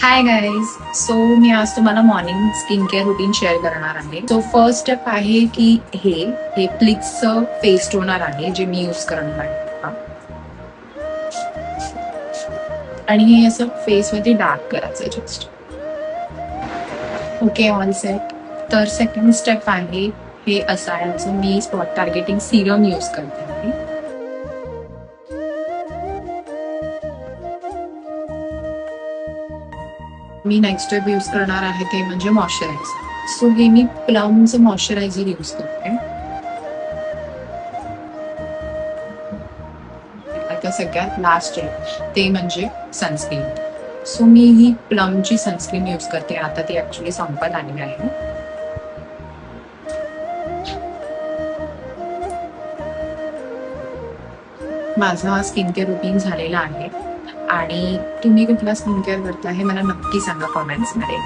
Hi guys. So मी आज तुम्हाला morning skin care routine share करणार आहे. सो फर्स्ट स्टेप आहे की हे प्लिक्सचं फेस टोनर आहे जे मी यूज करणार आहे. आणि हे असं फेसमध्ये डार्क करायचं जस्ट. Okay, all set. तर सेकंड स्टेप आहे हे असायचं. मी स्पॉट टार्गेटिंग सिरम यूज करते आहे. मी नेक्स्ट स्टेप यूज करणार आहे ते म्हणजे मॉइश्चरायझर. सो हे मी प्लमचं मॉइश्चरायझर यूज करते. आता सगळ्यात लास्ट आहे ते म्हणजे सनस्क्रीन. सो मी ही प्लमची सनस्क्रीन यूज करते. आता ती ऍक्च्युली संपत आली आहे. माझा स्किन केअर रुटीन झालेला आहे आणि तुम्ही कुठला स्किन केअर करता हे मला नक्की सांगा कॉमेंट्समध्ये.